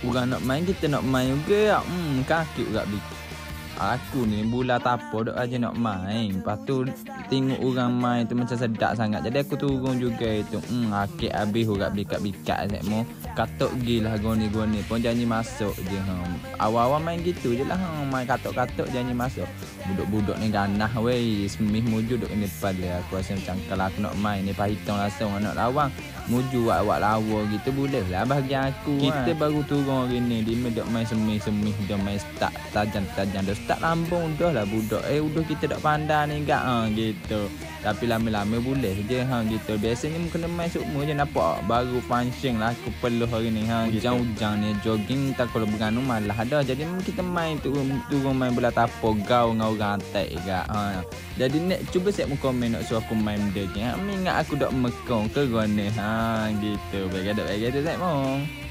Orang nak main, kita nak main juga. Kaki juga aku ni bulan tapo dok aja nak main. Lepas tu tengok orang main tu macam sedap sangat. Jadi aku turun juga itu. Akik habis urat bikat-bikat saya mau. Katok gilah goni-goni pun janji masuk je. Awal-awal main gitu je lah. Main katok-katok janji masuk. Budak-budak ni ganah weh. Semih muju duk ni pada aku rasa macam kalau aku nak main ni pahitong langsung nak lawang. Muju awak lawa gitu boleh lah bahagian aku. Kita baru turun hari ni. Dia duk main semih-semih. Dia main start tajam-tajam. Dah start lambung dah lah budak. Udah kita dak pandai ni enggak gitu. Tapi lama-lama boleh je gitu. Biasanya kena main semua je nampak. Baru function lah aku perlu hari ni Hujan-hujan ni jogging tak kalau beranu malah ada. Jadi kita main turun main bola tapo gau dengan orang atas juga. Jadi nak cuba saya komen nak suruh aku main benda je. Ingat aku dak mekong ke gone gitu. Bagi ada saya mong.